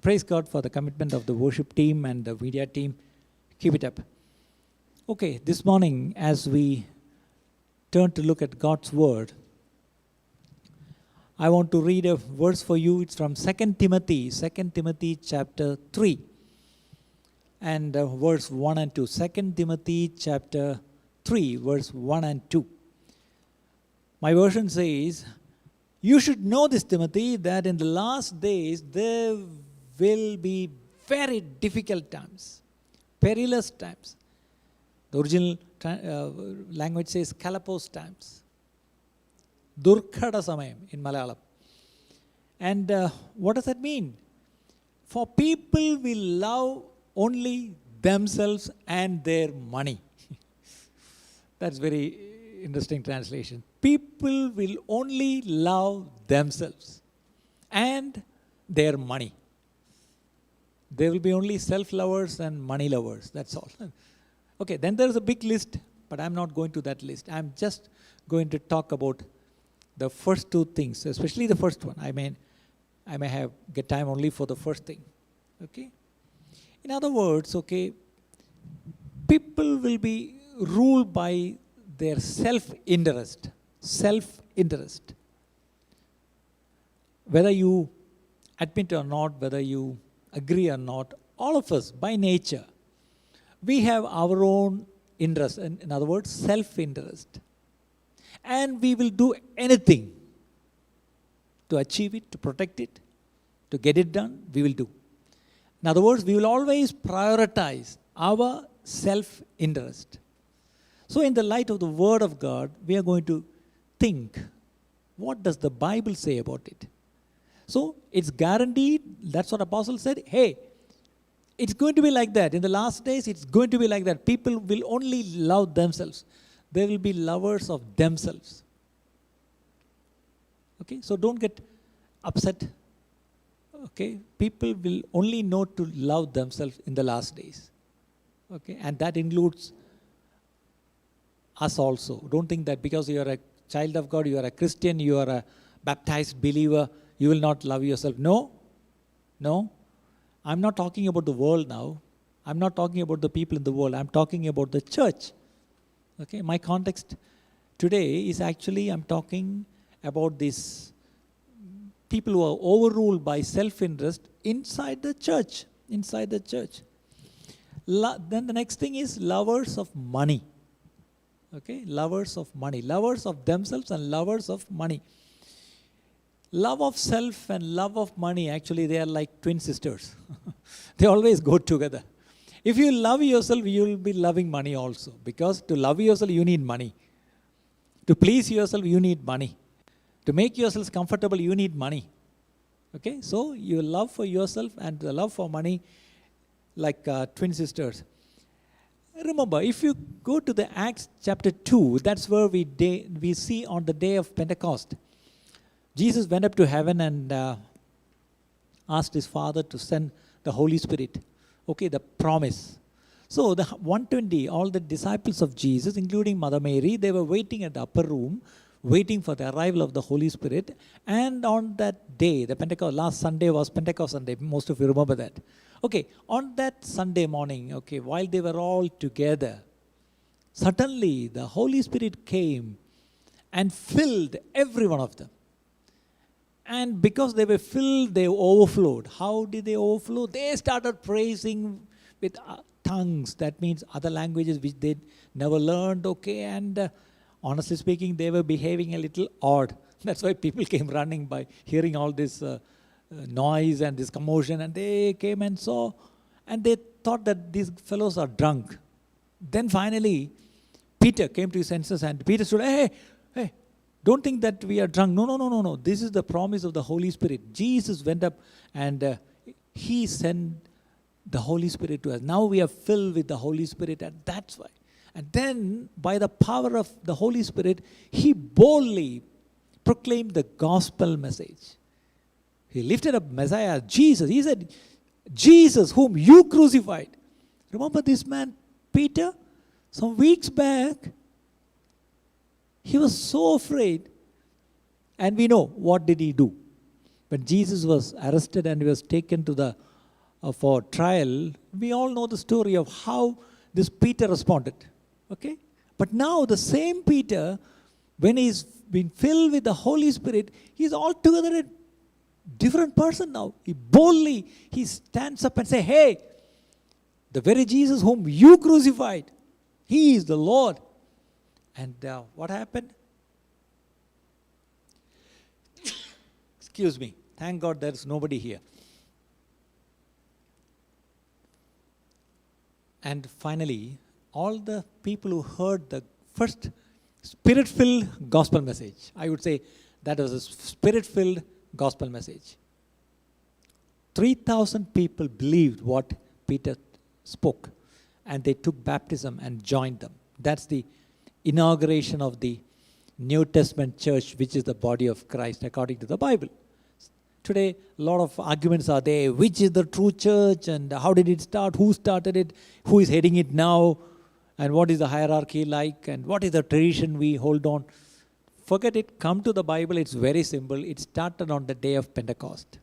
Praise God for the commitment of the worship team and the media team. Keep it up. Okay, this morning as we turn to look at God's Word, I want to read a verse for you. It's from 2 Timothy chapter 3 and verse 1 and 2. 2 Timothy chapter 3 verse 1 and 2. My version says, "You should know this, Timothy, that in the last days there will be very difficult times, perilous times." The original language says kalapos times. Durkhada samayam in Malayalam. And what does that mean? For people will love only themselves and their money. That's very interesting translation. People will only love themselves and their money. There will be only self-lovers and money lovers. That's all. Okay, then there's a big list, but I'm not going to that list. I'm just going to talk about the first two things, especially the first one. I may get time only for the first thing. Okay? In other words, okay, people will be ruled by their self-interest. Self-interest. Whether you admit or not, whether you agree or not, all of us, by nature, we have our own interest. In other words, self-interest. And we will do anything to achieve it, to protect it, to get it done, we will do. In other words, we will always prioritize our self-interest. So in the light of the Word of God, we are going to think, what does the Bible say about it? So it's guaranteed, that's what Apostle said, hey, it's going to be like that. In the last days, it's going to be like that. People will only love themselves. They will be lovers of themselves. Okay, so don't get upset. Okay, people will only know to love themselves in the last days. Okay, and that includes us also. Don't think that because you are a child of God, you are a Christian, you are a baptized believer, you will not love yourself. No. I'm not talking about the world now. I'm not talking about the people in the world. I'm talking about the church. Okay, my context today is actually I'm talking about these people who are overruled by self-interest inside the church. Inside the church. Then the next thing is lovers of money. Okay, lovers of money. Lovers of themselves and lovers of money. Love of self and love of money, actually they are like twin sisters. They always go together. If you love yourself, you will be loving money also. Because to love yourself, you need money. To please yourself, you need money. To make yourself comfortable, you need money. Okay, so your love for yourself and the love for money, like twin sisters. Remember, if you go to the Acts chapter 2, that's where we see on the day of Pentecost, Jesus went up to heaven and asked his Father to send the Holy Spirit. Okay, the promise. So the 120, all the disciples of Jesus, including Mother Mary, they were waiting at the upper room, waiting for the arrival of the Holy Spirit. And on that day, the Pentecost, last Sunday was Pentecost Sunday. Most of you remember that. Okay, on that Sunday morning, okay, while they were all together, suddenly the Holy Spirit came and filled every one of them. And because they were filled, they overflowed. How did they overflow? They started praising with tongues. That means other languages which they never learned, okay? And honestly speaking, they were behaving a little odd. That's why people came running by hearing all this noise and this commotion. And they came and saw, and they thought that these fellows are drunk. Then finally, Peter came to his senses and Peter stood, hey, don't think that we are drunk. No. This is the promise of the Holy Spirit. Jesus went up and he sent the Holy Spirit to us. Now we are filled with the Holy Spirit, and that's why. And then by the power of the Holy Spirit, he boldly proclaimed the gospel message. He lifted up Messiah, Jesus. He said, Jesus whom you crucified. Remember this man, Peter? Some weeks back, he was so afraid. And we know, what did he do? When Jesus was arrested and he was taken to the for trial, we all know the story of how this Peter responded. Okay? But now the same Peter, when he's been filled with the Holy Spirit, he's altogether a different person now. He stands up and says, hey, the very Jesus whom you crucified, he is the Lord. And what happened? Excuse me. Thank God there's nobody here. And finally, all the people who heard the first Spirit-filled gospel message, I would say that was a Spirit-filled gospel message. 3,000 people believed what Peter spoke, and they took baptism and joined them. That's the inauguration of the New Testament church, which is the body of Christ according to the Bible. Today, a lot of arguments are there. Which is the true church, and how did it start? Who started it? Who is heading it now? And what is the hierarchy like? And what is the tradition we hold on? Forget it. Come to the Bible. It's very simple. It started on the day of Pentecost.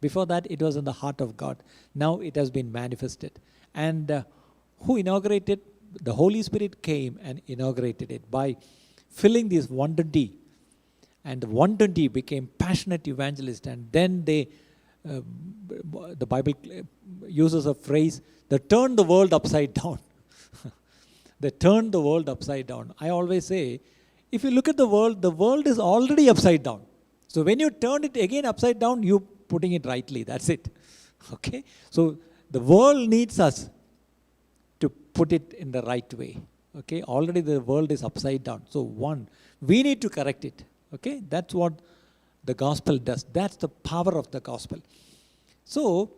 Before that, it was in the heart of God. Now it has been manifested. And who inaugurated? The Holy Spirit came and inaugurated it by filling this 120. And the 120 became passionate evangelists. And then the Bible uses a phrase, they turned the world upside down. They turned the world upside down. I always say, if you look at the world is already upside down. So when you turn it again upside down, you're putting it rightly. That's it. Okay? So the world needs us to put it in the right way. Okay? Already the world is upside down. So we need to correct it. Okay? That's what the gospel does. That's the power of the gospel. So,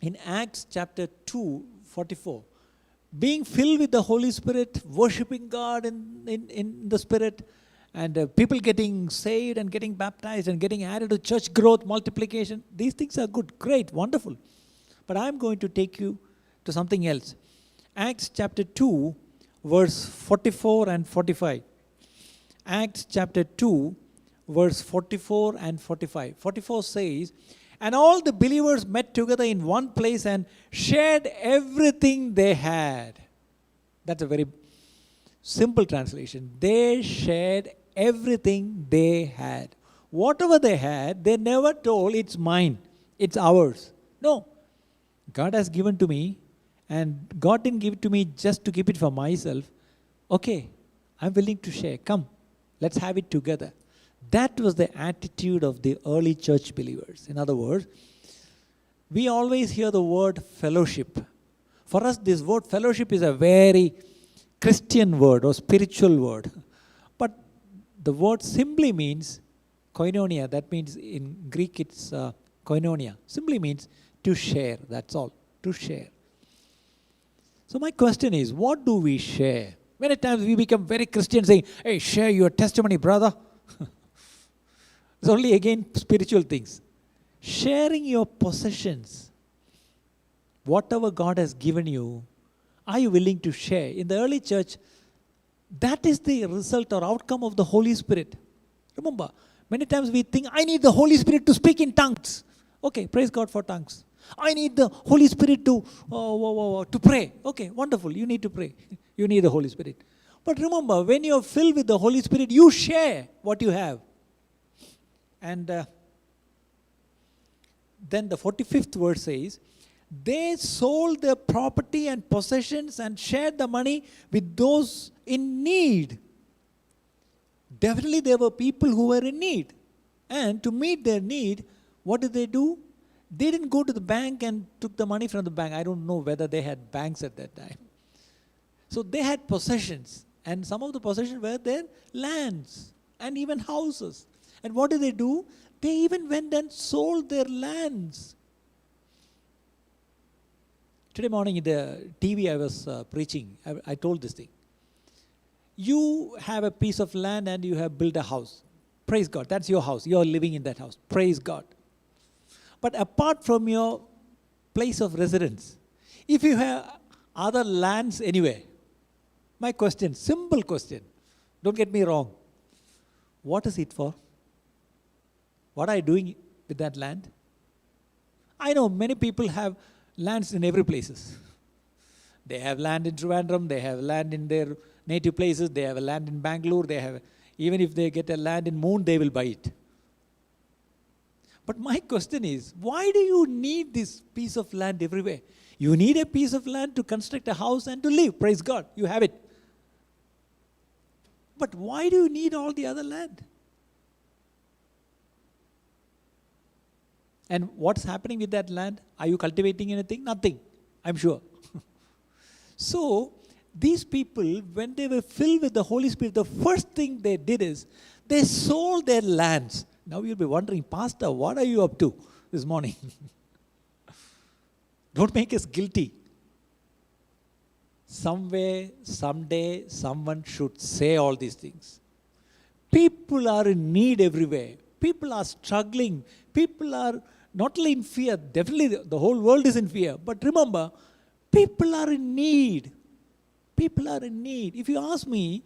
in Acts chapter 2, 44, being filled with the Holy Spirit, worshipping God in the Spirit, and people getting saved and getting baptized and getting added to church growth, multiplication, these things are good, great, wonderful. But I'm going to take you to something else. Acts chapter 2, verse 44 and 45. Acts chapter 2, verse 44 and 45. 44 says, and all the believers met together in one place and shared everything they had. That's a very simple translation. They shared everything they had. Whatever they had, they never told it's mine, it's ours. No. God has given to me, and God didn't give it to me just to keep it for myself. Okay, I'm willing to share. Come, let's have it together. That was the attitude of the early church believers. In other words, we always hear the word fellowship. For us, this word fellowship is a very Christian word or spiritual word. But the word simply means koinonia. That means in Greek it's koinonia. Simply means to share. That's all. To share. So my question is, what do we share? Many times we become very Christian saying, hey, share your testimony, brother. It's only again spiritual things. Sharing your possessions, whatever God has given you, are you willing to share? In the early church, that is the result or outcome of the Holy Spirit. Remember, many times we think, I need the Holy Spirit to speak in tongues. Okay, praise God for tongues. I need the Holy Spirit to pray. Okay, wonderful, you need to pray. You need the Holy Spirit. But remember, when you are filled with the Holy Spirit, you share what you have. And then the 45th verse says, they sold their property and possessions and shared the money with those in need. Definitely there were people who were in need. And to meet their need, what did they do? They didn't go to the bank and took the money from the bank. I don't know whether they had banks at that time. So they had possessions. And some of the possessions were their lands and even houses. And what did they do? They even went and sold their lands. Today morning in the TV I was preaching, I told this thing. You have a piece of land and you have built a house. Praise God. That's your house. You are living in that house. Praise God. But apart from your place of residence, if you have other lands anywhere, my question, simple question, don't get me wrong. What is it for? What are you doing with that land? I know many people have lands in every places. They have land in Trivandrum, they have land in their native places, they have a land in Bangalore, they have, even if they get a land in Moon, they will buy it. But my question is, why do you need this piece of land everywhere? You need a piece of land to construct a house and to live. Praise God, you have it. But why do you need all the other land? And what's happening with that land? Are you cultivating anything? Nothing, I'm sure. So, these people, when they were filled with the Holy Spirit, the first thing they did is, they sold their lands. Now you'll be wondering, Pastor, what are you up to this morning? Don't make us guilty. Somewhere, someday, someone should say all these things. People are in need everywhere. People are struggling. People are not only in fear, definitely the whole world is in fear. But remember, people are in need. People are in need. If you ask me,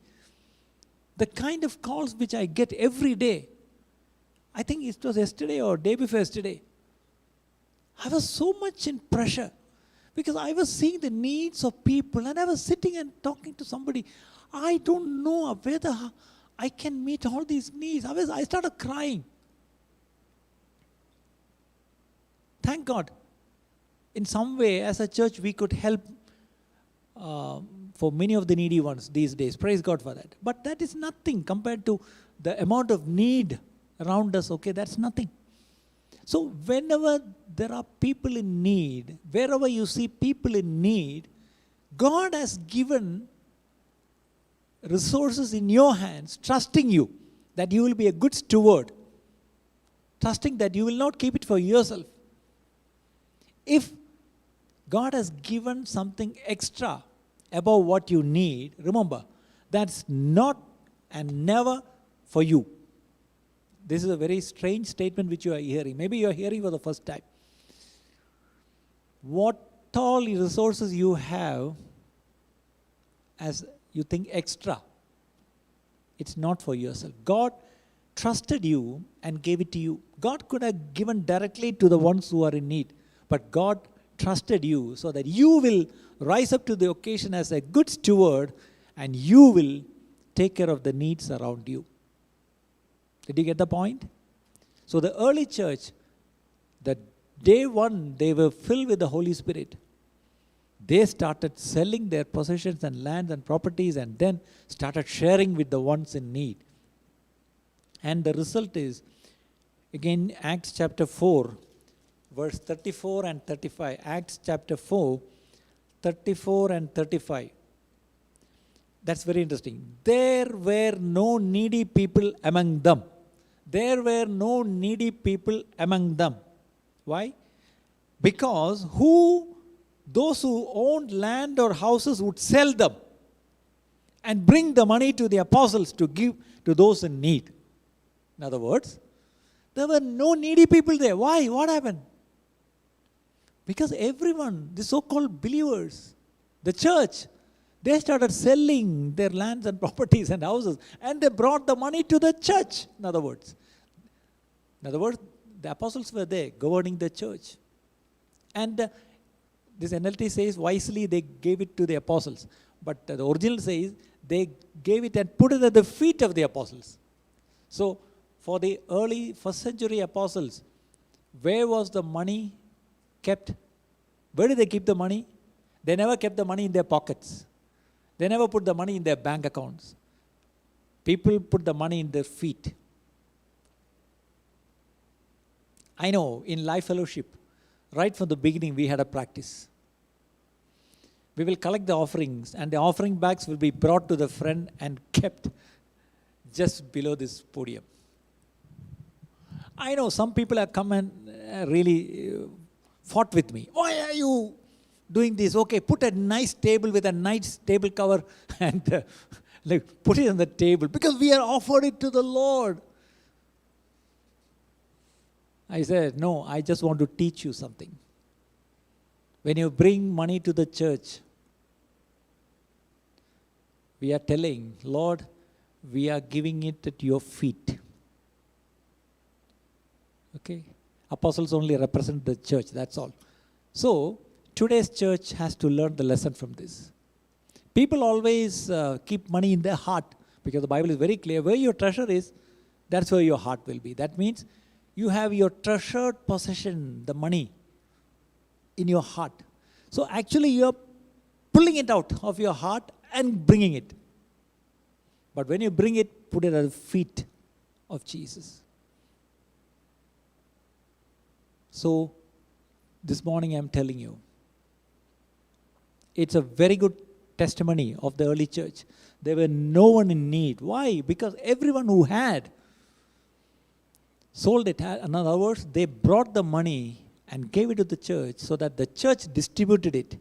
the kind of calls which I get every day, I think it was yesterday or day before yesterday, I was so much in pressure because I was seeing the needs of people and I was sitting and talking to somebody. I don't know whether I can meet all these needs. I started crying. Thank God. In some way, as a church, we could help for many of the needy ones these days. Praise God for that. But that is nothing compared to the amount of need around us. Okay, that's nothing. So whenever there are people in need, wherever you see people in need, God has given resources in your hands, trusting you that you will be a good steward, trusting that you will not keep it for yourself. If God has given something extra above what you need, remember, that's not and never for you. This is a very strange statement which you are hearing. Maybe you are hearing for the first time. What all resources you have as you think extra, it's not for yourself. God trusted you and gave it to you. God could have given directly to the ones who are in need, but God trusted you so that you will rise up to the occasion as a good steward and you will take care of the needs around you. Did you get the point? So the early church, the day one, they were filled with the Holy Spirit. They started selling their possessions and lands and properties and then started sharing with the ones in need. And the result is, again, Acts chapter 4, verse 34 and 35. Acts chapter 4, 34 and 35. That's very interesting. There were no needy people among them. There were no needy people among them. Why? Because those who owned land or houses would sell them and bring the money to the apostles to give to those in need. In other words, there were no needy people there. Why? What happened? Because everyone, the so-called believers, the church, they started selling their lands and properties and houses and they brought the money to the church. In other words, the apostles were there governing the church. And this NLT says wisely they gave it to the apostles. But the original says they gave it and put it at the feet of the apostles. So for the early first century apostles, where was the money kept? Where did they keep the money? They never kept the money in their pockets. They never put the money in their bank accounts. People put the money in their feet. I know in Life Fellowship, right from the beginning, we had a practice. We will collect the offerings and the offering bags will be brought to the front and kept just below this podium. I know some people have come and really fought with me. Why are you doing this? Okay, put a nice table with a nice table cover and put it on the table because we are offered it to the Lord. I said, no, I just want to teach you something. When you bring money to the church, we are telling, Lord, we are giving it at your feet. Okay? Apostles only represent the church, that's all. So, today's church has to learn the lesson from this. People always keep money in their heart because the Bible is very clear. Where your treasure is, that's where your heart will be. That means you have your treasured possession, the money, in your heart. So actually you're pulling it out of your heart and bringing it. But when you bring it, put it at the feet of Jesus. So this morning I'm telling you, it's a very good testimony of the early church. There were no one in need. Why? Because everyone who had sold it. In other words, they brought the money and gave it to the church so that the church distributed it.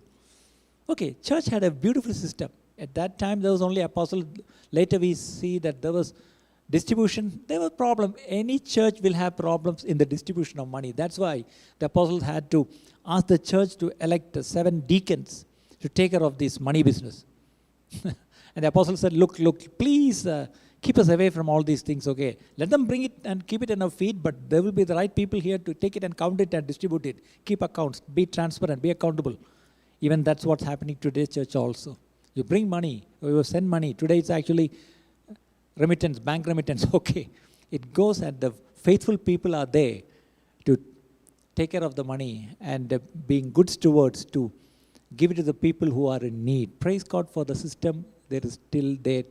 Okay, church had a beautiful system. At that time, there was only apostle. Later we see that there was distribution. There was problem. Any church will have problems in the distribution of money. That's why the apostles had to ask the church to elect 7 deacons to take care of this money business. And the apostle said, look, please keep us away from all these things, okay? Let them bring it and keep it in our feet, but there will be the right people here to take it and count it and distribute it. Keep accounts, be transparent, be accountable. Even that's what's happening today, church also. You bring money, you send money. Today it's actually remittance, bank remittance, okay. It goes and the faithful people are there to take care of the money and being good stewards to give it to the people who are in need. Praise God for the system that is still there,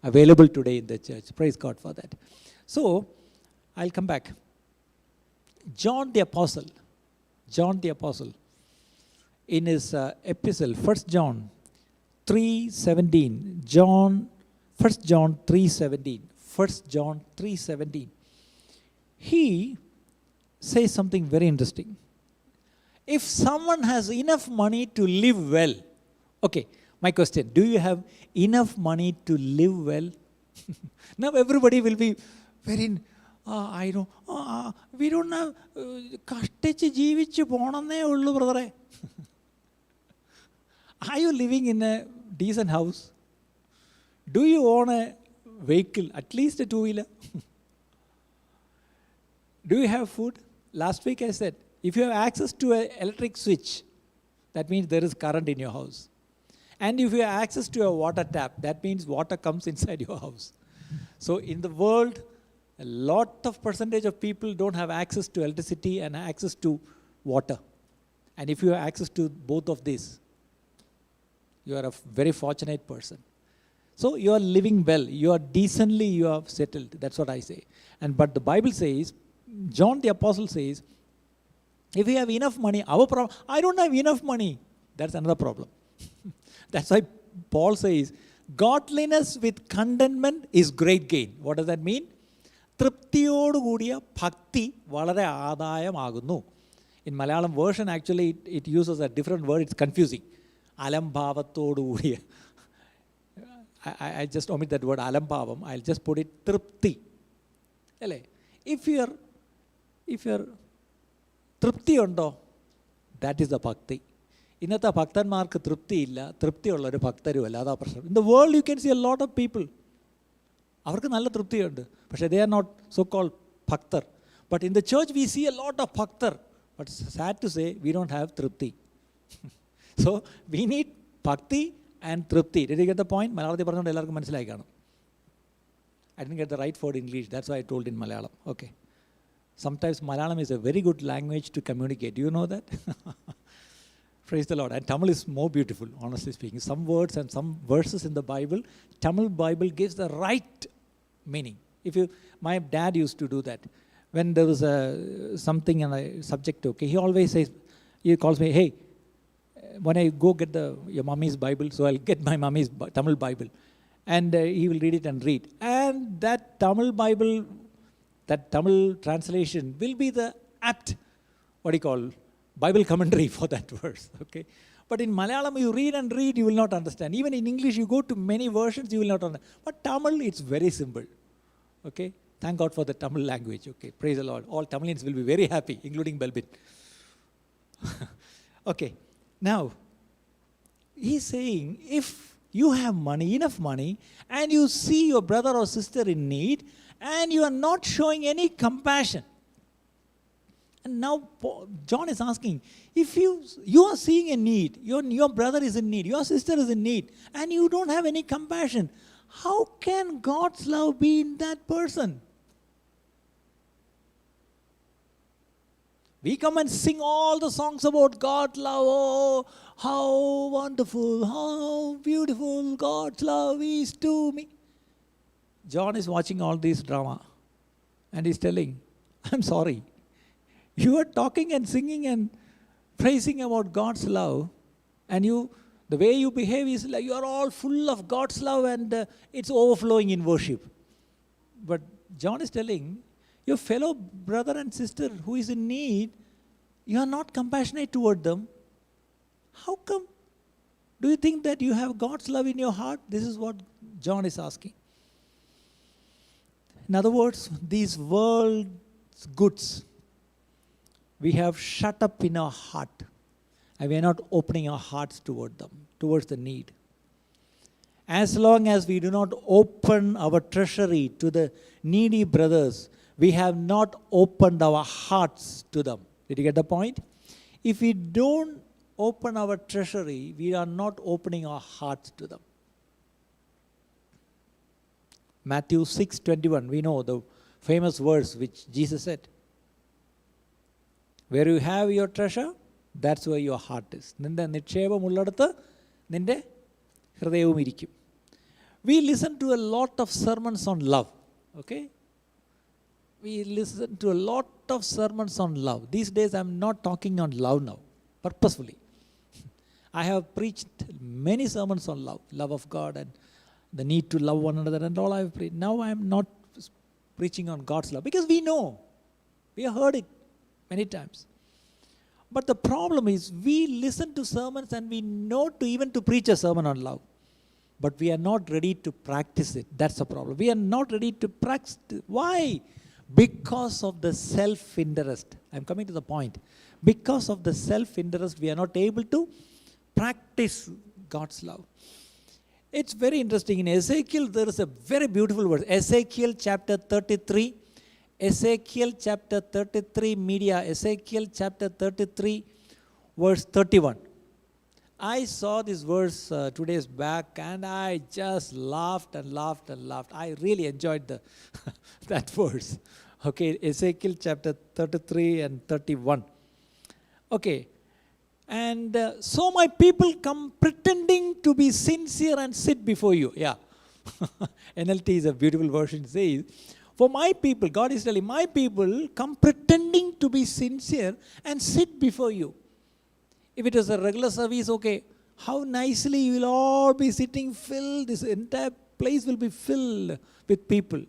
available today in the church. Praise God for that. So, I'll come back. John the Apostle, in his epistle, 1 John 3:17, 1 John 3:17, he says something very interesting. If someone has enough money to live well, okay, my question, do you have enough money to live well? Now everybody will be very, I know, we don't have, kashtichu jeevichu ponanne ullu brother. Are you living in a decent house? Do you own a vehicle, at least a two-wheeler? Do you have food? Last week I said, if you have access to an electric switch, that means there is current in your house. And if you have access to a water tap, that means water comes inside your house. So in the world, a lot of percentage of people don't have access to electricity and access to water. And if you have access to both of these, you are a very fortunate person. So you are living well, you are decently, you are settled. That's what I say. But the Bible says, John the Apostle says, if you have enough money, our problem, I don't have enough money. That's another problem. That's why Paul says, godliness with contentment is great gain. What does that mean? തൃപ്തിയോട് കൂടിയ ഭക്തി വളരെ ആദായമാകുന്നു. In Malayalam version, actually, it uses a different word. It's confusing. അലംഭാവത്തോടു കൂടിയ. I just omit that word അലംഭാവം. I'll just put it തൃപ്തി. If you're തൃപ്തി ഉണ്ടോ, that is the bhakti. ഇന്നത്തെ ഭക്തന്മാർക്ക് തൃപ്തിയില്ല, തൃപ്തിയുള്ളൊരു ഭക്തരുമല്ല, അതാ പ്രശ്നം. In the world you can see a lot of people. അവർക്ക് നല്ല തൃപ്തിയുണ്ട്, പക്ഷേ they are not so called ഭക്തർ. But in the church we see a lot of ഭക്തർ. But sad to say, we don't have തൃപ്തി. So we need bhakti and tripti. Did you get the point? മലയാളത്തിൽ പറഞ്ഞുകൊണ്ട് എല്ലാവർക്കും മനസ്സിലായി കാണും. I didn't get the right word in English. That's why I told in Malayalam. Okay. Sometimes Malayalam is a very good language to communicate. Do you know that? Praise the Lord. And Tamil is more beautiful, honestly speaking. Some words and some verses in the Bible, Tamil Bible gives the right meaning. My dad used to do that. When there was something in a subject, okay, he always says, he calls me, hey, when I go get your mummy's Bible, so I'll get my mummy's Tamil Bible. And he will read it and read. And that Tamil Bible, that Tamil translation will be the apt, Bible commentary for that verse. Okay. But in Malayalam, you read and read, you will not understand. Even in English, you go to many versions, you will not understand. But Tamil, it's very simple. Okay. Thank God for the Tamil language. Okay. Praise the Lord. All Tamilians will be very happy, including Belbin. Okay. Now, he's saying, if you have money, enough money, and you see your brother or sister in need, and you are not showing any compassion, And now John is asking, if you are seeing a need, your brother is in need, your sister is in need, and you don't have any compassion, how can God's love be in that person? We come and sing all the songs about God's love. Oh, how wonderful, how beautiful God's love is to me. John is watching all this drama and he's telling, I'm sorry. You are talking and singing and praising about God's love, and the way you behave is like you are all full of God's love and it's overflowing in worship. But John is telling, your fellow brother and sister who is in need, you are not compassionate toward them. How come? Do you think that you have God's love in your heart? This is what John is asking. In other words, these world's goods, we have shut up in our heart, and we are not opening our hearts toward them, towards the need. As long as we do not open our treasury to the needy brothers, we have not opened our hearts to them. Did you get the point? If we don't open our treasury, we are not opening our hearts to them. Matthew 6:21, we know the famous verse which Jesus said. Where you have your treasure, that's where your heart is. നിന്റെ നിക്ഷേപമുള്ളിടത്ത് നിന്റെ ഹൃദയവും ഇരിക്കും. We listen to a lot of sermons on love. Okay? We listen to a lot of sermons on love. These days I'm not talking on love now, purposefully. I have preached many sermons on love, love of God and the need to love one another and all I have preached. Now I am not preaching on God's love because we know, we have heard it many times. But the problem is we listen to sermons and we know to preach a sermon on love. But we are not ready to practice it. That's the problem. We are not ready to practice. Why? Because of the self-interest. I'm coming to the point. Because of the self-interest, we are not able to practice God's love. It's very interesting. In Ezekiel, there is a very beautiful verse. Ezekiel chapter 33. Ezekiel chapter 33, media. Ezekiel chapter 33, verse 31. I saw this verse 2 days back and I just laughed and laughed and laughed. I really enjoyed that verse. Okay, Ezekiel chapter 33 and 31. Okay, and so my people come pretending to be sincere and sit before you. Yeah, NLT is a beautiful version. It says, for my people, God is telling, my people come pretending to be sincere and sit before you. If it is a regular service, okay, how nicely you will all be sitting filled, this entire place will be filled with people.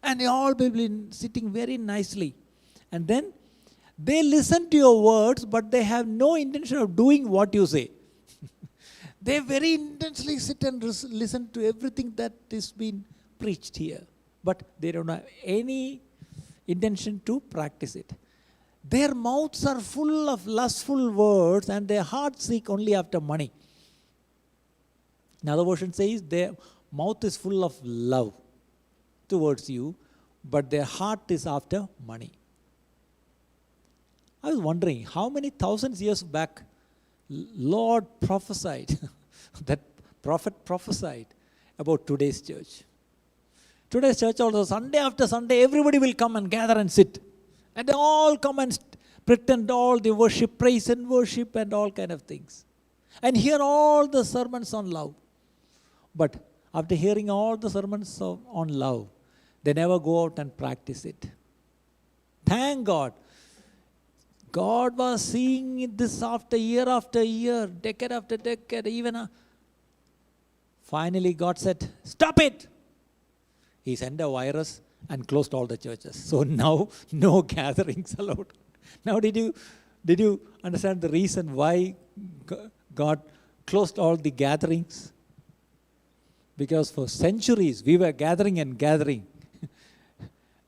And they all will be sitting very nicely. And then they listen to your words, but they have no intention of doing what you say. They very intensely sit and listen to everything that is being preached here. But they don't have any intention to practice it. Their mouths are full of lustful words and their hearts seek only after money. Another version says their mouth is full of love towards you, but their heart is after money. I was wondering how many thousands years back Lord prophesied, that prophet prophesied about today's church. Today's church also, Sunday after Sunday, everybody will come and gather and sit. And they all come and pretend all the worship, praise and worship and all kind of things. And hear all the sermons on love. But after hearing all the sermons on love, they never go out and practice it. Thank God. God was seeing this after year, decade after decade, even finally God said, stop it. He sent a virus and closed all the churches. So now, no gatherings allowed. Now, did you understand the reason why God closed all the gatherings? Because for centuries, we were gathering and gathering.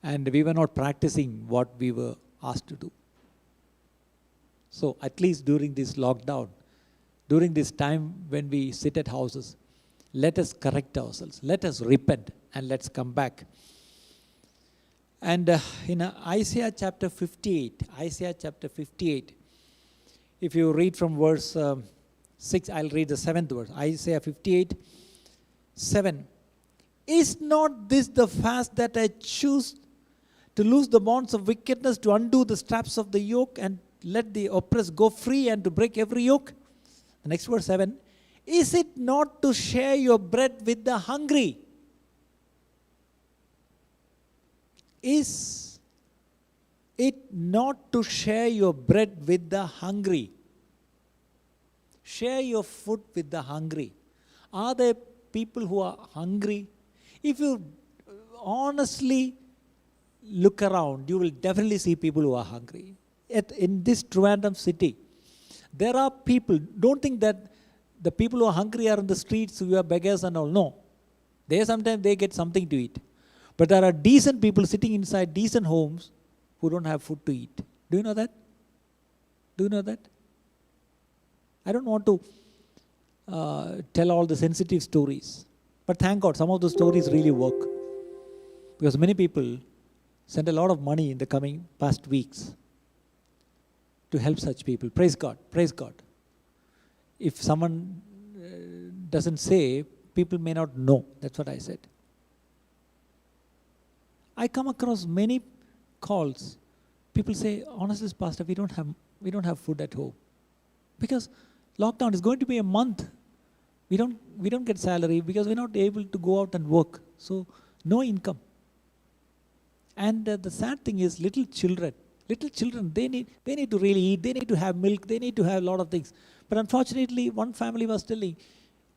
And we were not practicing what we were asked to do. So, at least during this lockdown, during this time when we sit at houses, let us correct ourselves. Let us repent and let's come back. And in Isaiah chapter 58, if you read from verse 6, I'll read the 7th verse. Isaiah 58, 7. Is not this the fast that I choose, to loose the bonds of wickedness, to undo the straps of the yoke, and let the oppressed go free, and to break every yoke? The next verse 7. Is it not to share your bread with the hungry? Is it not to share your bread with the hungry? Share your food with the hungry. Are there people who are hungry? If you honestly look around, you will definitely see people who are hungry. In this Trivandrum city, there are people. Don't think that the people who are hungry are in the streets, who are beggars and all. No. Sometimes they get something to eat. But there are decent people sitting inside decent homes who don't have food to eat. Do you know that? Do you know that? I don't want to tell all the sensitive stories. But thank God, some of the stories really work. Because many people sent a lot of money in the past weeks to help such people. Praise God. Praise God. If someone doesn't say, people may not know. That's what I said. I come across many calls. People say, honestly, Pastor, we don't have food at home. Because lockdown is going to be a month. We don't get salary because we're not able to go out and work. So no income. And the sad thing is, little children, they need to really eat. They need to have milk. They need to have a lot of things. But unfortunately, one family was telling,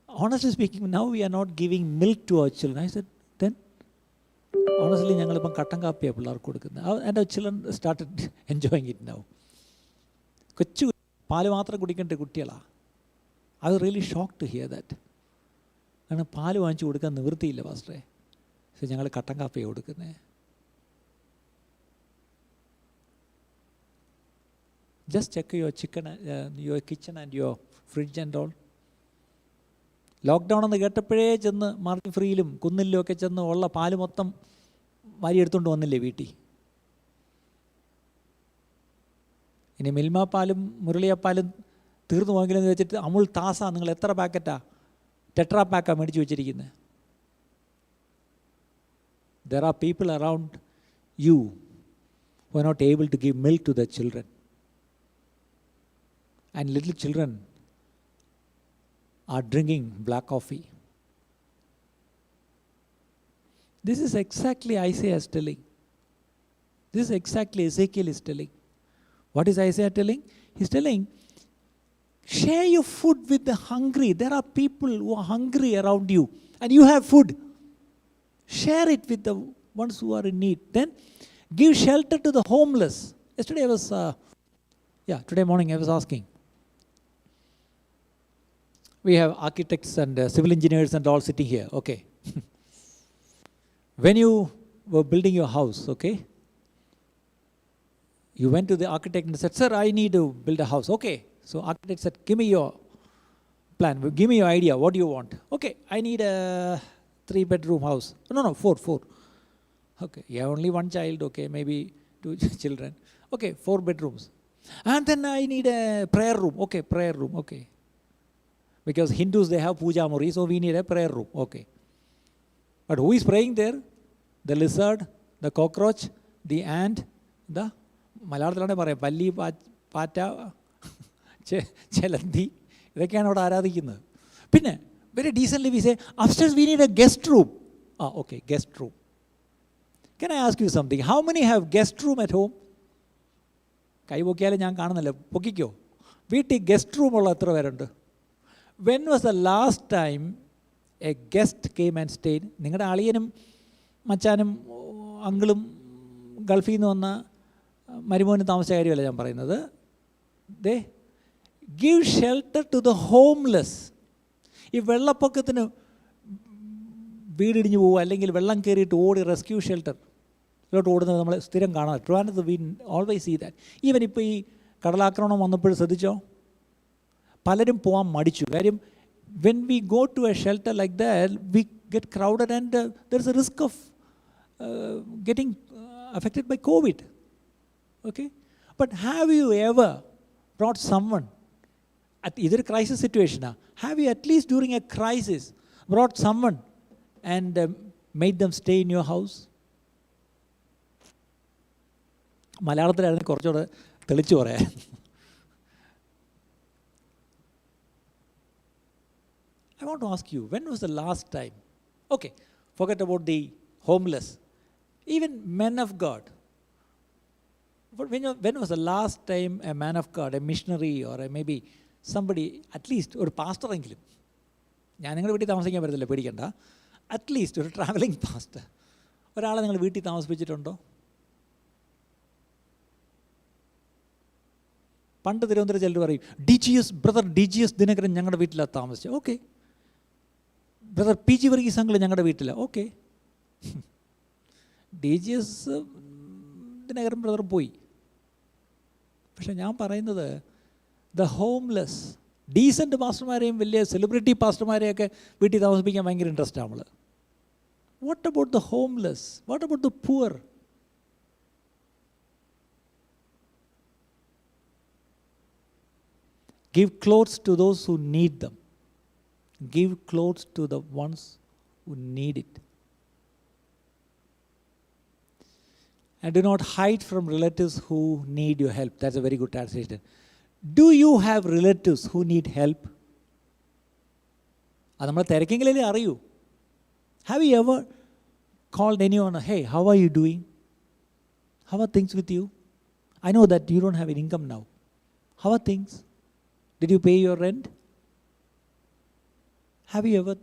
honestly speaking, now we are not giving milk to our children. I said, then honestly, ഞങ്ങളിപ്പം കട്ടൻ കാപ്പിയാണ് പിള്ളേർക്ക് കൊടുക്കുന്നത്. And our children started enjoying it now. കൊച്ചു പാല് മാത്രം കുടിക്കേണ്ട കുട്ടികളാണ്. I was really shocked to hear that. കാരണം പാല് വാങ്ങിച്ചു കൊടുക്കാൻ നിവൃത്തിയില്ല പാസ്റ്ററെ. പക്ഷേ ഞങ്ങൾ കട്ടൻ കാപ്പിയാണ് കൊടുക്കുന്നത്. Just check your kitchen and your fridge and all. Lockdown എന്ന് കേട്ടപ്പോഴേ ചെന്ന് മാർജിൻ ഫ്രീയിലും കുന്നിലും ഒക്കെ ചെന്ന് ഉള്ള പാല് മൊത്തം വാരിയെടുത്തുകൊണ്ട് വന്നില്ലേ വീട്ടിൽ. ഇനി മിൽമ പാലും മുരളിയപ്പാലും തീർന്നു പോയെങ്കിലെന്ന് വെച്ചിട്ട് അമുൾ താസ നിങ്ങൾ എത്ര പാക്കറ്റാ, ടെട്രാ പാക്കാ മേടിച്ച് വെച്ചിരിക്കുന്നത്. There are people around you who are not able to give milk to their children. And little children are drinking black coffee. This is exactly Isaiah is telling. This is exactly Ezekiel is telling. What is Isaiah telling? He's telling, share your food with the hungry. There are people who are hungry around you and you have food. Share it with the ones who are in need. Then give shelter to the homeless. Yesterday I was, today morning I was asking. We have architects and civil engineers and all sitting here. Okay. When you were building your house, okay, you went to the architect and said, sir, I need to build a house. Okay. So architect said, give me your plan. Give me your idea. What do you want? Okay. I need a 3-bedroom house. No, 4. Okay. You have only one child. Okay. Maybe 2 children. Okay. 4 bedrooms. And then I need a prayer room. Okay. Prayer room. Okay. Because Hindus, they have puja mori, so we need a prayer room. Okay. But who is praying there? The lizard, the cockroach, the ant, the മലയാളത്തിലാണ് പറയാം പല്ലി, പാറ്റ, ചെലന്തി, ഇതൊക്കെയാണ് അവിടെ ആരാധിക്കുന്നത്. പിന്നെ very decently we say, upstairs we need a guest room. Okay, guest room. Can I ask you something? How many have guest room at home? കൈ പൊക്കിയാലും ഞാൻ കാണുന്നില്ല, പൊക്കിക്കോ. വീട്ടിൽ ഗസ്റ്റ് റൂമുള്ള എത്ര പേരുണ്ട്? When was the last time a guest came and stayed? നിങ്ങളുടെ അളിയനും മച്ചാനും അങ്കിളും ഗൾഫിൽ നിന്ന് വന്ന മരുമോന് താമസിച്ച കാര്യമല്ല ഞാൻ പറയുന്നത്. They give shelter to the homeless. ഈ വെള്ളപ്പൊക്കത്തിന് വീടിടിഞ്ഞു പോവുക അല്ലെങ്കിൽ വെള്ളം കയറിയിട്ട് ഓടി റെസ്ക്യൂ ഷെൽട്ടറിലോട്ട് ഓടുന്നത് നമ്മൾ സ്ഥിരം കാണാം. ട്രിവാൻഡ്രത്ത് we always see that. Even ഇപ്പോൾ ഈ കടലാക്രമണം വന്നപ്പോഴും ശ്രദ്ധിച്ചോ, പലരും പോകാൻ മടിച്ചു. കാര്യം when we go to a shelter like that, we get crowded and there is a risk of getting affected by COVID. Okay? But have you ever brought someone at either crisis situation? Have you at least during a crisis brought someone and made them stay in your house? മലയാളത്തിലായിരുന്നു കുറച്ചുകൂടെ തെളിച്ചു പറയാൻ. I want to ask you, when was the last time? Okay, forget about the homeless. Even men of God. But when was the last time a man of God, a missionary or maybe somebody, at least ഒരു pastor എങ്കിലും, ഞാൻ നിങ്ങളുടെ വീട്ടിൽ താമസിക്കാൻ പറ്റത്തില്ല, പേടിക്കണ്ട, at least ഒരു travelling pastor ഒരാളെ നിങ്ങൾ വീട്ടിൽ താമസിപ്പിച്ചിട്ടുണ്ടോ? പണ്ട് തിരുവനന്തപുരം ചിലർ പറയും, ബ്രദർ DGS ദിനകരൻ ഞങ്ങളുടെ വീട്ടിലാണ് താമസിച്ചത്. Okay. Brother PG Varghese uncle ഞങ്ങളുടെ വീട്ടിലാണ്. ഓക്കെ. DGS ദിനകരൻ ബ്രദർ പോയി. പക്ഷെ ഞാൻ പറയുന്നത്, ദ ഹോംലെസ്, ഡീസൻറ്റ് പാസ്റ്റർമാരെയും വലിയ സെലിബ്രിറ്റി പാസ്റ്റർമാരെയൊക്കെ വീട്ടിൽ താമസിപ്പിക്കാൻ ഭയങ്കര ഇൻട്രസ്റ്റാണ് നമ്മൾ. What about the homeless? What about the poor? Give clothes to those who need them. Give clothes to the ones who need it. And do not hide from relatives who need your help. That's a very good translation. Do you have relatives who need help? അത് നമ്മൾ തിരക്കെങ്കിലേ അറിയൂ. Have you ever called anyone, hey, how are you doing? How are things with you? I know that you don't have an income now. How are things? Did you pay your rent? Have you ever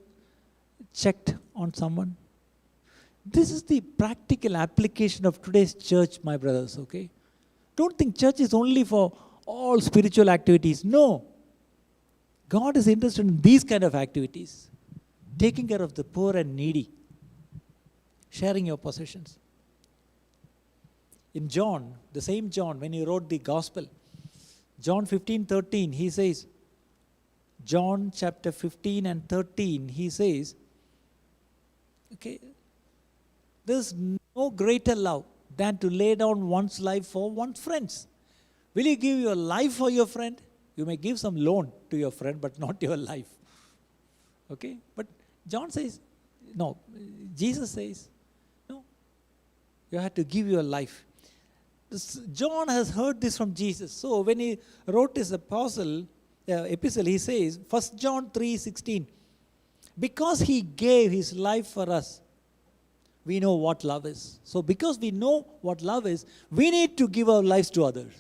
checked on someone? This is the practical application of today's church, my brothers, okay? Don't think church is only for all spiritual activities. No. God is interested in these kind of activities. Taking care of the poor and needy. Sharing your possessions. In John, the same John, when he wrote the gospel, John 15:13, he says, John chapter 15 and 13, he says, okay, there's no greater love than to lay down one's life for one's friends. Will you give your life for your friend? You may give some loan to your friend, but not your life. Okay? But John says, no. Jesus says, no. You have to give your life. John has heard this from Jesus. So when he wrote his epistle, he says, 1 John 3:16, because he gave his life for us, we know what love is. So because we know what love is, we need to give our lives to others.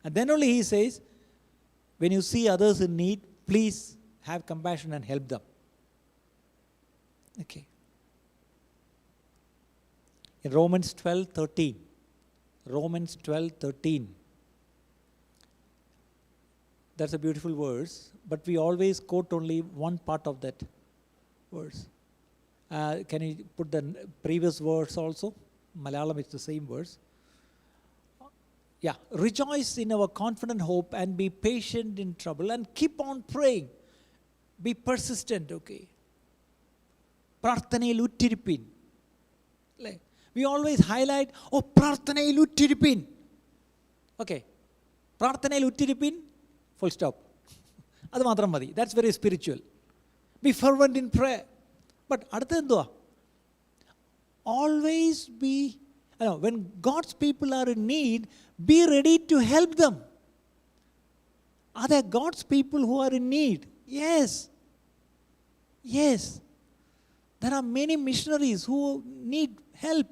And then only he says, when you see others in need, please have compassion and help them. Okay. In Romans 12:13, Romans 12:13. That's a beautiful verse, but we always quote only one part of that verse. Can you put the previous verse also? Malayalam is the same verse. Yeah. Rejoice in our confident hope and be patient in trouble and keep on praying. Be persistent, okay? പ്രാർത്ഥനയിൽ ഉറ്റിരിപ്പിൻ. അല്ലേ? We always highlight, പ്രാർത്ഥനയിൽ ഉറ്റിരിപ്പിൻ. Okay. പ്രാർത്ഥനയിൽ ഉറ്റിരിപ്പിൻ, full stop. അത് മാത്രം മതി. That's very spiritual. Be fervent in prayer. But അടുത്ത എന്തുവാ? Always be, when God's people are in need, be ready to help them. Are there God's people who are in need? Yes. Yes. There are many missionaries who need help.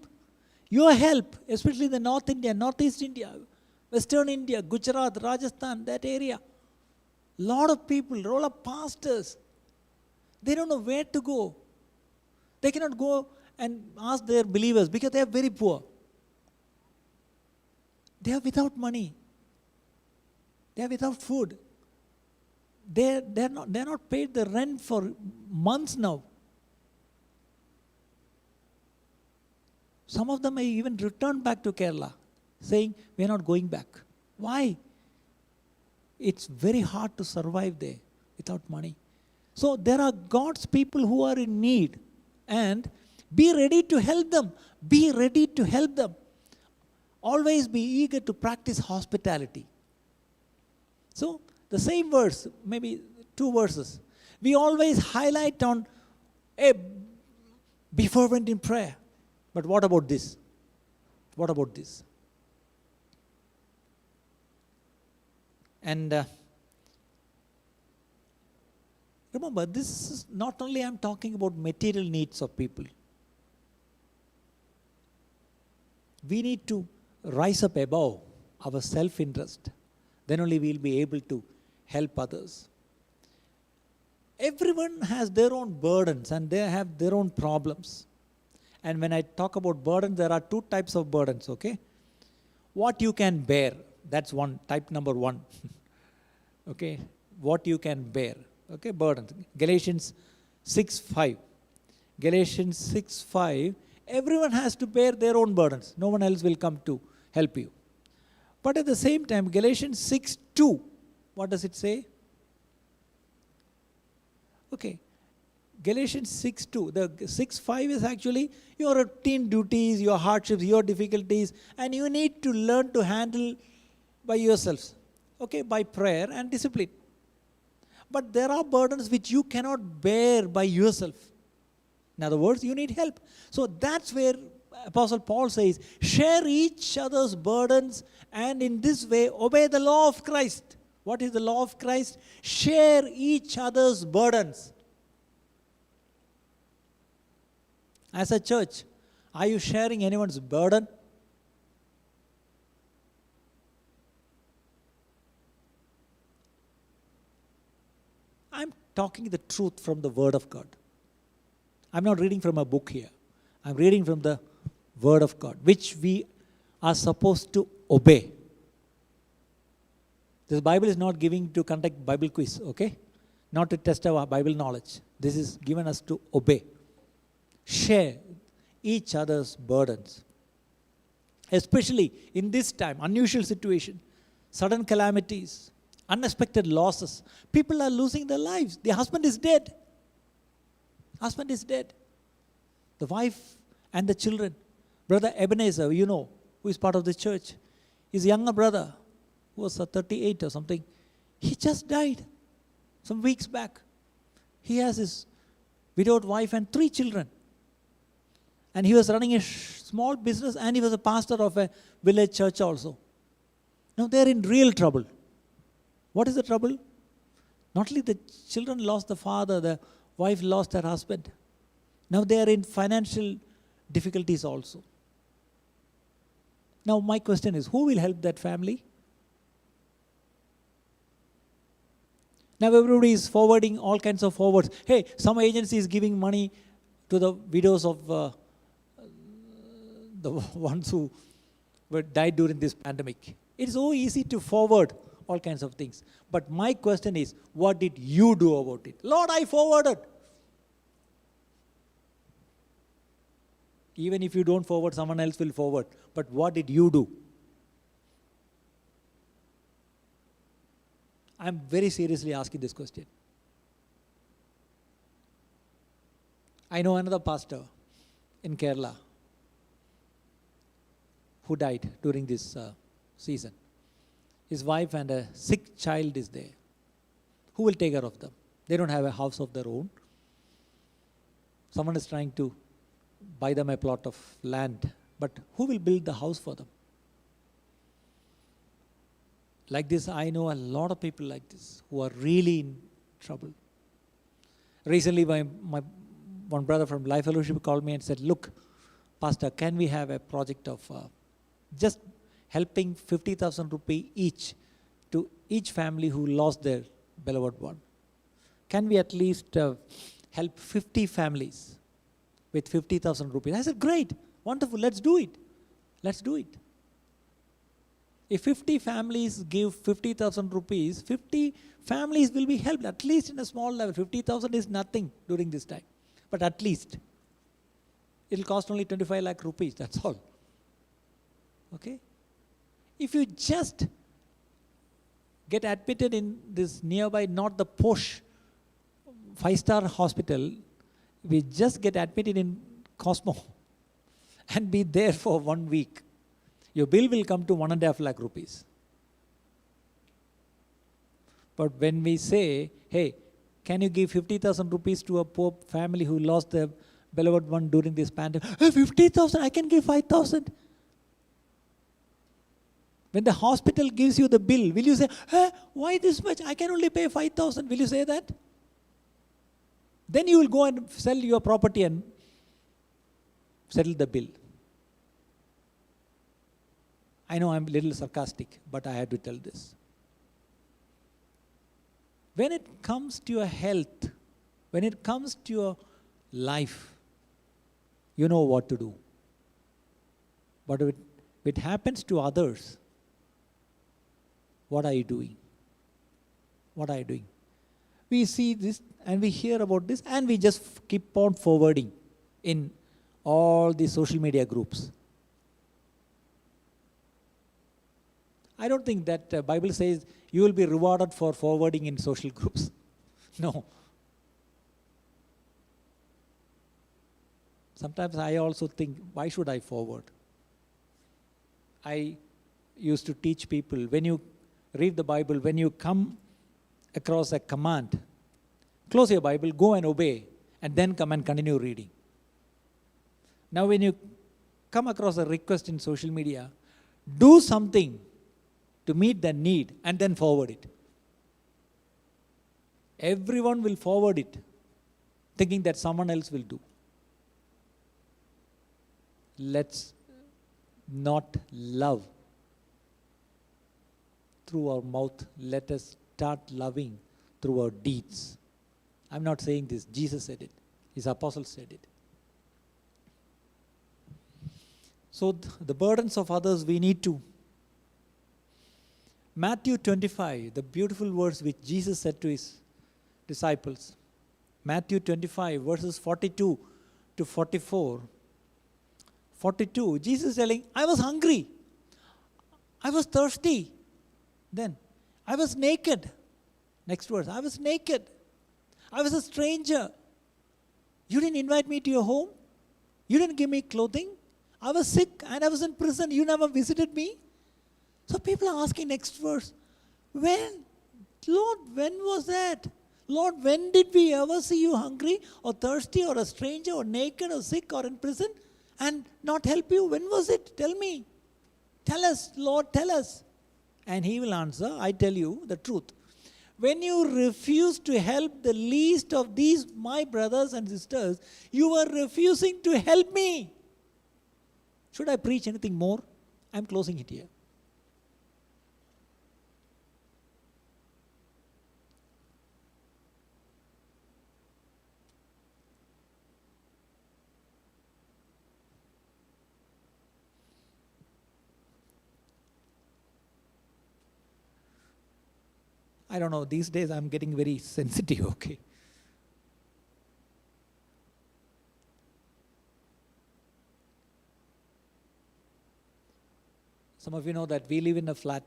Your help, especially in the North India, Northeast India, Western India, Gujarat, Rajasthan, that area. Lot of people, roll up pastors. They don't know where to go. They cannot go and ask their believers because they are very poor. They are without money. They are without food. They're not paid the rent for months now. Some of them may even return back to Kerala, saying, we are not going back. Why? It's very hard to survive there without money. So there are God's people who are in need, and be ready to help them. Be ready to help them. Always be eager to practice hospitality. So, the same verse, maybe 2 verses, we always highlight on, hey, be fervent in prayer. But what about this? What about this? And remember, this is not only I'm talking about material needs of people. We need to rise up above our self-interest. Then only we'll be able to help others. Everyone has their own burdens and they have their own problems. And when I talk about burdens, there are 2 types of burdens, okay? What you can bear, that's one, type number 1. Okay, what you can bear, okay, burdens. Galatians 6:5. Galatians 6:5, everyone has to bear their own burdens. No one else will come to help you. But at the same time, Galatians 6:2, what does it say? Okay, Galatians 6:2, the 6:5 is actually your routine duties, your hardships, your difficulties, and you need to learn to handle by yourselves, okay, by prayer and discipline. But there are burdens which you cannot bear by yourself. In other words, you need help. So that's where Apostle Paul says, share each other's burdens and in this way obey the law of Christ. What is the law of Christ? Share each other's burdens. As a church, are you sharing anyone's burden? I'm talking the truth from the Word of God. I'm not reading from a book here. I'm reading from the Word of God, which we are supposed to obey. This Bible is not giving to conduct Bible quiz, okay? Not to test our Bible knowledge. This is given us to obey. Share each other's burdens. Especially in this time, unusual situation, sudden calamities, unexpected losses. People are losing their lives. The husband is dead. Husband is dead. The wife and the children. Brother Ebenezer, you know, who is part of the church, his younger brother, who was 38 or something, he just died some weeks back. He has his widowed wife and 3 children. And he was running a small business and he was a pastor of a village church also. Now they are in real trouble. What is the trouble? Not only the children lost the father, the wife lost her husband. Now they are in financial difficulties also. Now my question is, who will help that family? Now everybody is forwarding all kinds of forwards. Hey, some agency is giving money to the widows of the ones who were died during this pandemic. It's so easy to forward all kinds of things. But my question is, what did you do about it? Lord, I forwarded. Even if you don't forward, someone else will forward. But what did you do? I'm very seriously asking this question. I know another pastor in Kerala who died during this season. His wife and a sick child is there. Who will take care of them? They don't have a house of their own. Someone is trying to buy them a plot of land, but who will build the house for them? Like this, I know a lot of people like this who are really in trouble. Recently, my one brother from Life Fellowship called me and said, look, Pastor, can we have a project of just helping 50,000 rupees each to each family who lost their beloved one? Can we at least help 50 families with 50,000 rupees? I said, great, wonderful, let's do it. Let's do it. If 50 families give 50,000 rupees, 50 families will be helped, at least in a small level. 50,000 is nothing during this time. But at least, it will cost only 25 lakh rupees, that's all. Okay? If you just get admitted in this nearby, not the posh 5-star hospital, we just get admitted in Cosmo and be there for 1 week. your bill will come to 1.5 lakh rupees. But when we say, hey, can you give 50,000 rupees to a poor family who lost their beloved one during this pandemic? Hey, 50,000, I can give 5,000. When the hospital gives you the bill, will you say, hey, why this much? I can only pay 5,000. Will you say that? Then you will go and sell your property and settle the bill. I know I'm a little sarcastic, but I had to tell this. When it comes to your health, when it comes to your life, you know what to do. But if it happens to others, what are you doing? What are you doing? We see this and we hear about this and we just keep on forwarding in all the social media groups. I don't think that Bible says you will be rewarded for forwarding in social groups. No. Sometimes I also think, why should I forward? I used to teach people, when you read the Bible, when you come across a command, close your Bible, go and obey, and then come and continue reading. Now when you come across a request in social media, do something to meet the need and then forward it. Everyone will forward it, thinking that someone else will do. Let's not love through our mouth. Let us start loving through our deeds. I'm not saying this. Jesus said it. His apostles said it. So the burdens of others we need to. Matthew 25, the beautiful verse which Jesus said to his disciples. Matthew 25, verses 42 to 44. 42, Jesus is telling, I was hungry. I was thirsty. Then, I was naked. Next verse, I was naked. I was a stranger. You didn't invite me to your home. You didn't give me clothing. I was sick and I was in prison. You never visited me. So people are asking next verse, when? Lord, when was that? Lord, when did we ever see you hungry or thirsty or a stranger or naked or sick or in prison and not help you? When was it? Tell me. Tell us, Lord, tell us. And he will answer, I tell you the truth. When you refuse to help the least of these, my brothers and sisters, you are refusing to help me. Should I preach anything more? I'm closing it here. I don't know, these days I'm getting very sensitive, okay. Some of you know that we live in a flat.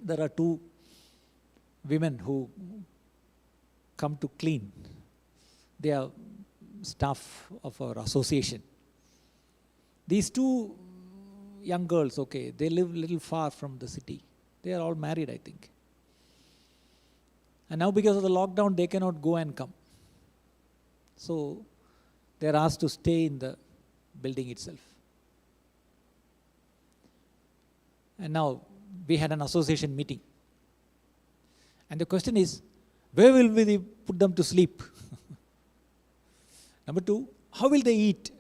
There are two women who come to clean. They are staff of our association. These two young girls, okay, they live a little far from the city. They are all married, I think. And now because of the lockdown, they cannot go and come. So they are asked to stay in the building itself. And now we had an association meeting. And the question is, where will we put them to sleep? Number two, how will they eat?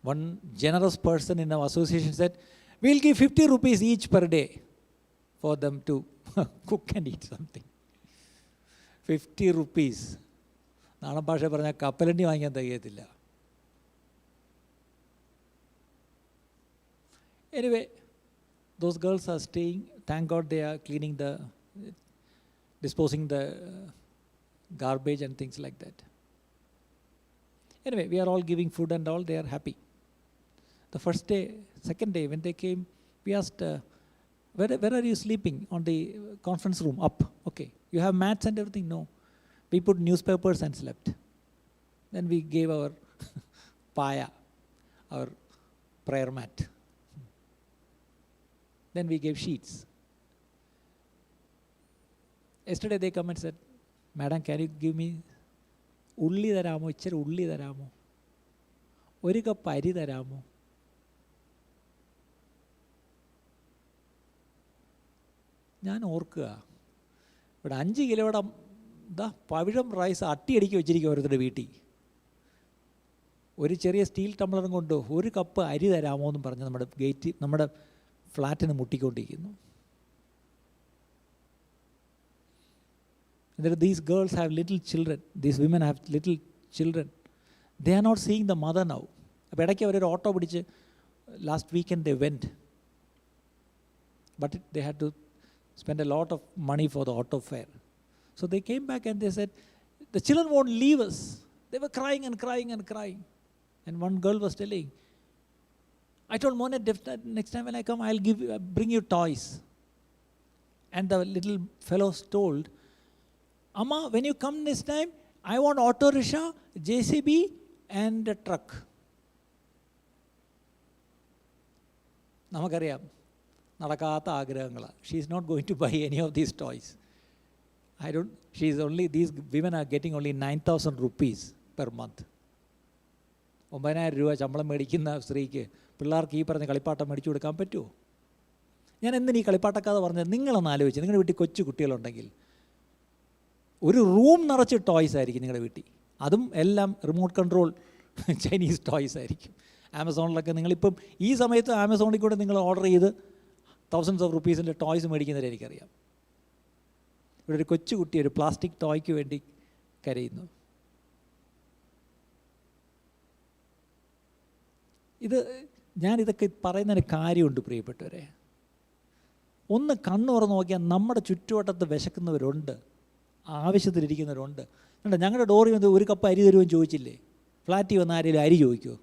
One generous person in our association said, we'll give 50 rupees each per day for them to cook and eat something. 50 rupees. നാടൻ ഭാഷ പറഞ്ഞാൽ കപ്പലണ്ടി വാങ്ങിക്കാൻ തികയത്തില്ല. Anyway, those girls are staying. Thank God they are cleaning disposing the garbage and things like that. Anyway, we are all giving food and all. They are happy. The first day, second day, when they came, we asked, where are you sleeping? On the conference room, up. Okay. You have mats and everything? No. We put newspapers and slept. Then we gave our paya, our prayer mat, Then we gave sheets. Yesterday they come and said, Madam, can you give me ulli തരാമോ, ഇച്ചിരി ഉള്ളി തരാമോ, ഒരു cup അരി തരാമോ? ഞാൻ ഓർക്കുക, ഇവിടെ 5 കിലോയുടെ പവിഴം റൈസ് അട്ടിയടിക്ക് വെച്ചിരിക്കുക ഓരോരുത്തരുടെ വീട്ടിൽ. ഒരു ചെറിയ സ്റ്റീൽ ടംബ്ലറും കൊണ്ട് ഒരു കപ്പ് അരി തരാമോ എന്നും പറഞ്ഞ് നമ്മുടെ ഫ്ലാറ്റിന് മുട്ടിക്കൊണ്ടിരിക്കുന്നു. These girls have little children, these women have little children. They are not seeing the mother now. അപ്പോൾ ഇടയ്ക്ക് അവരൊരു ഓട്ടോ പിടിച്ച് last weekend they went. But they had to spend a lot of money for the auto fare. So they came back and they said, the children won't leave us. They were crying and crying and crying. And one girl was telling, I told Monet, next time when I come, I'll bring you toys. And the little fellows told, Amma, when you come this time, I want auto rickshaw, JCB and a truck. നമുക്കറിയാം, നടക്കാത്ത ആഗ്രഹങ്ങളാണ്. She is not going to buy any of these toys. These women are getting only 9,000 rupees per month. 9,000 രൂപ ശമ്പളം മേടിക്കുന്ന സ്ത്രീക്ക് പിള്ളേർക്ക് ഈ പറഞ്ഞ കളിപ്പാട്ടം മേടിച്ചു കൊടുക്കാൻ പറ്റുമോ? ഞാൻ എന്തിനീ കളിപ്പാട്ടക്കാതെ പറഞ്ഞത്? നിങ്ങളൊന്ന് ആലോചിച്ച്, നിങ്ങളുടെ വീട്ടിൽ കൊച്ചു കുട്ടികളുണ്ടെങ്കിൽ ഒരു റൂം നിറച്ച് ടോയ്സ് ആയിരിക്കും നിങ്ങളുടെ വീട്ടിൽ. അതും എല്ലാം റിമോട്ട് കൺട്രോൾ ചൈനീസ് ടോയ്സ് ആയിരിക്കും. ആമസോണിലൊക്കെ നിങ്ങളിപ്പം ഈ സമയത്ത് ആമസോണിൽ കൂടെ നിങ്ങൾ ഓർഡർ ചെയ്ത് തൗസൻഡ്സ് ഓഫ് റുപ്പീസിൻ്റെ ടോയ്സ് മേടിക്കുന്നവരെ എനിക്കറിയാം. ഇവിടെ ഒരു കൊച്ചുകുട്ടി ഒരു പ്ലാസ്റ്റിക് ടോയ്ക്ക് വേണ്ടി കരയുന്നു. ഞാനിതൊക്കെ പറയുന്നതിന് കാര്യമുണ്ട് പ്രിയപ്പെട്ടവരെ. ഒന്ന് കണ്ണു തുറന്ന് നോക്കിയാൽ നമ്മുടെ ചുറ്റുവട്ടത്ത് വിശക്കുന്നവരുണ്ട്, ആവശ്യത്തിലിരിക്കുന്നവരുണ്ട്. ഞങ്ങളുടെ ഡോറിൽ വന്ന് ഒരു കപ്പ് അരി തരുമെന്ന് ചോദിച്ചില്ലേ? ഫ്ലാറ്റിൽ വന്ന് ആരെങ്കിലും അരി ചോദിക്കുമോ?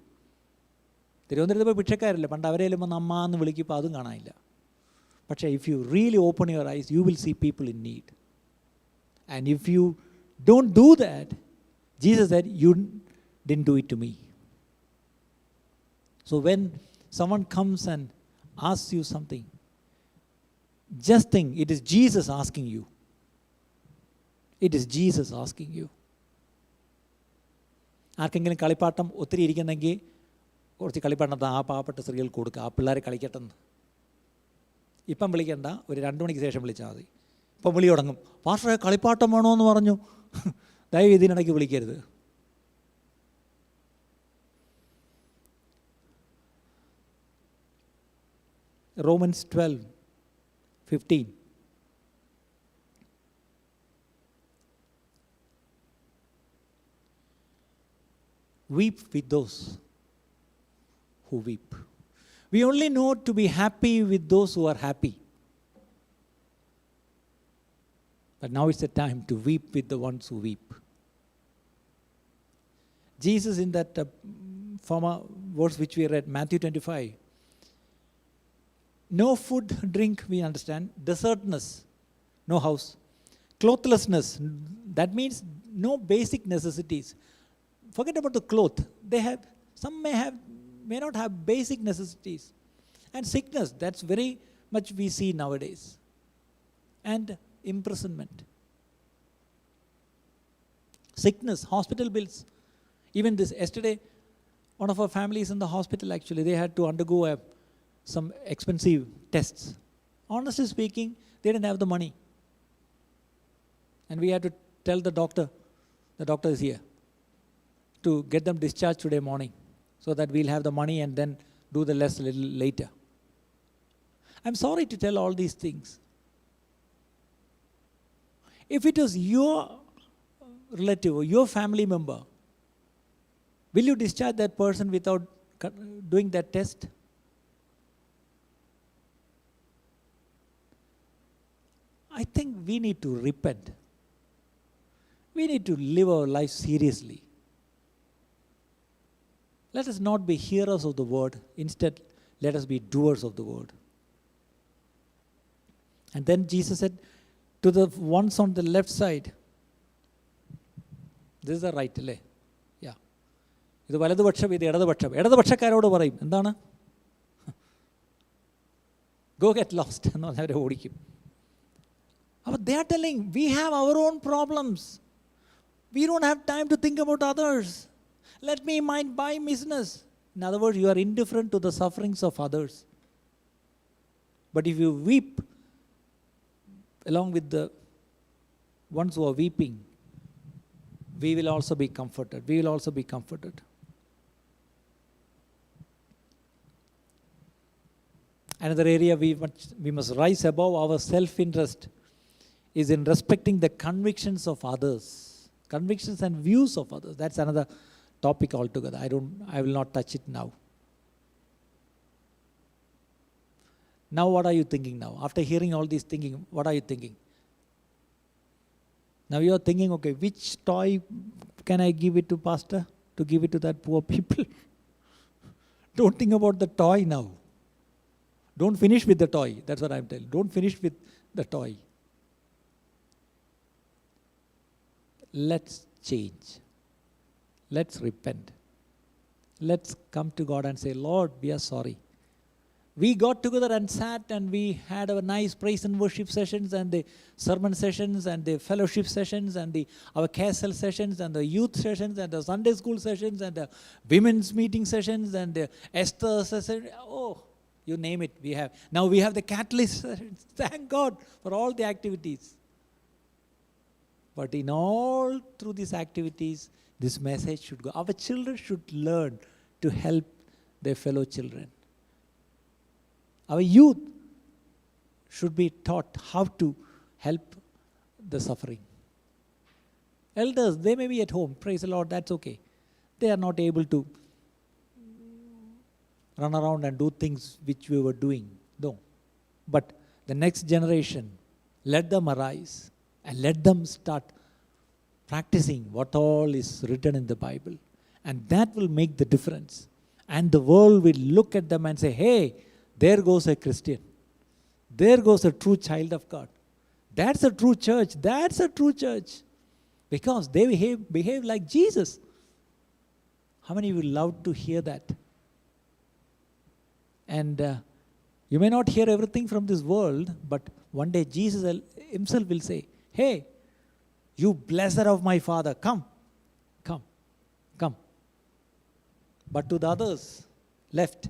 തിരുവനന്തപുരത്ത് ഇപ്പോൾ ഭിക്ഷക്കാരല്ലേ, പണ്ട് അവരെല്ലാം വന്ന് അമ്മ എന്ന് വിളിക്കുമ്പോൾ അതും കാണാനില്ല. പക്ഷേ if you really open your eyes, you will see people in need. And if you don't do that, Jesus said, you didn't do it to me. So when someone comes and asks you something, just think it is Jesus asking you. It is Jesus asking you. ആർക്കെങ്കിലും കളിപ്പാട്ടം ഒത്തിരി ഇരിക്കുന്നെങ്കിൽ കുറച്ച് കളിപ്പാട്ടം ആ പാവപ്പെട്ട സ്ത്രീകൾക്ക് കൊടുക്കുക, ആ പിള്ളേരെ കളിക്കട്ടെന്ന്. ഇപ്പം വിളിക്കണ്ട, ഒരു 2 മണിക്ക് ശേഷം വിളിച്ചാൽ മതി. ഇപ്പം വിളി തുടങ്ങും, പാസ്റ്ററെ കളിപ്പാട്ടം വേണമെന്ന് പറഞ്ഞു. ദയവ് ഇതിനിടയ്ക്ക് വിളിക്കരുത്. Romans 12:15. Weep with those who weep. We only know to be happy with those who are happy. But now it's the time to weep with the ones who weep. Jesus, in that former verse which we read, Matthew 25, no food, drink, we understand. Desertness, no house. Clothlessness, that means no basic necessities. Forget about the cloth. Some may not have basic necessities. And sickness, that's very much we see nowadays. And imprisonment. Sickness, hospital bills. Even this, yesterday, one of our families in the hospital, actually, they had to undergo some expensive tests. Honestly speaking, they didn't have the money. And we had to tell the doctor is here, to get them discharged today morning, so that we'll have the money and then do the rest a little later. I'm sorry to tell all these things. If it was your relative or your family member, will you discharge that person without doing that test? I think we need to repent. We need to live our life seriously. Let us not be hearers of the word. Instead, let us be doers of the word. And then Jesus said to the ones on the left side, this is the right, അല്ലേ? Yeah. ഇത് വലതുപക്ഷം, ഇത് ഇടതുപക്ഷം. ഇടതുപക്ഷക്കാരോട് പറയും എന്താണ്? Go get lost. എന്നവരെ ഓടിക്കും. But they are telling, we have our own problems. We don't have time to think about others. Let me mind my business. In other words, you are indifferent to the sufferings of others. But if you weep along with the ones who are weeping, we will also be comforted. We will also be comforted. Another area we must rise above our self-interest is in respecting the convictions of others. Convictions and views of others. That's another topic altogether. I will not touch it now. Now what are you thinking now? After hearing all this thinking, what are you thinking? Now you are thinking, okay, which toy can I give it to pastor to give it to that poor people? Don't think about the toy now. Don't finish with the toy. That's what I'm telling. Don't finish with the toy. Let's change. Let's repent. Let's come to God and say, Lord, we are sorry. We got together and sat and we had a nice praise and worship sessions and the sermon sessions and the fellowship sessions and our KSL sessions and the youth sessions and the Sunday school sessions and the women's meeting sessions and the Esther session. Oh, you name it, we have. Now we have the catalyst sessions. Thank God for all the activities. But in all through these activities, this message should go. Our children should learn to help their fellow children. Our youth should be taught how to help the suffering. Elders, they may be at home. Praise the Lord, that's okay. They are not able to run around and do things which we were doing. No. But the next generation, let them arise and let them start practicing what all is written in the Bible. And that will make the difference. And the world will look at them and say, hey, there goes a Christian. There goes a true child of God. That's a true church. That's a true church. Because they behave like Jesus. How many of you love to hear that? And you may not hear everything from this world, but one day Jesus himself will say, hey, you blessed of my Father, come. But to the others, left,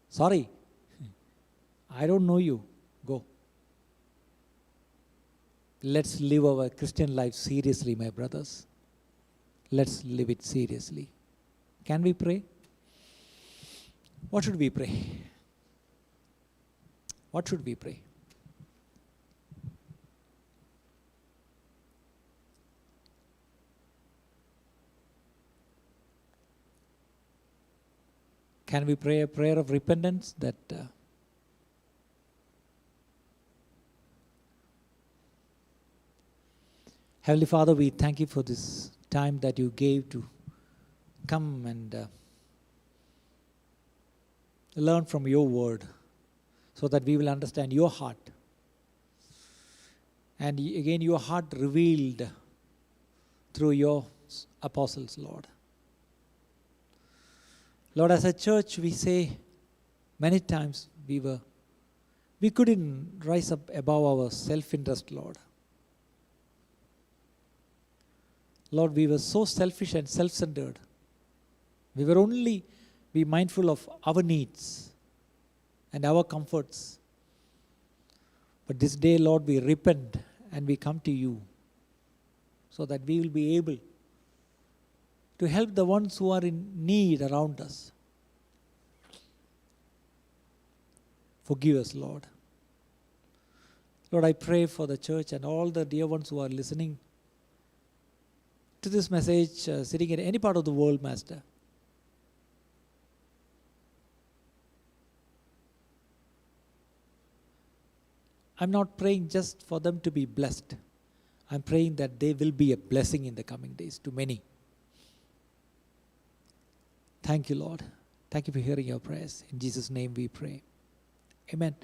sorry, I don't know you, go. Let's live our Christian life seriously, my brothers. Let's live it seriously. Can we pray? What should we pray? What should we pray? Can we pray a prayer of repentance that Heavenly Father, we thank you for this time that you gave to come and learn from your word so that we will understand your heart. And again, your heart revealed through your apostles, Lord. Lord, as a church, we say many times we couldn't rise up above our self-interest, Lord. Lord, we were so selfish and self-centered. We were only be mindful of our needs and our comforts. But this day, Lord, we repent and we come to you so that we will be able to help the ones who are in need around us. Forgive us, Lord. Lord, I pray for the church and all the dear ones who are listening to this message, sitting in any part of the world, Master. I'm not praying just for them to be blessed. I'm praying that they will be a blessing in the coming days to many. Thank you, Lord. Thank you for hearing your prayers. In Jesus' name we pray. Amen.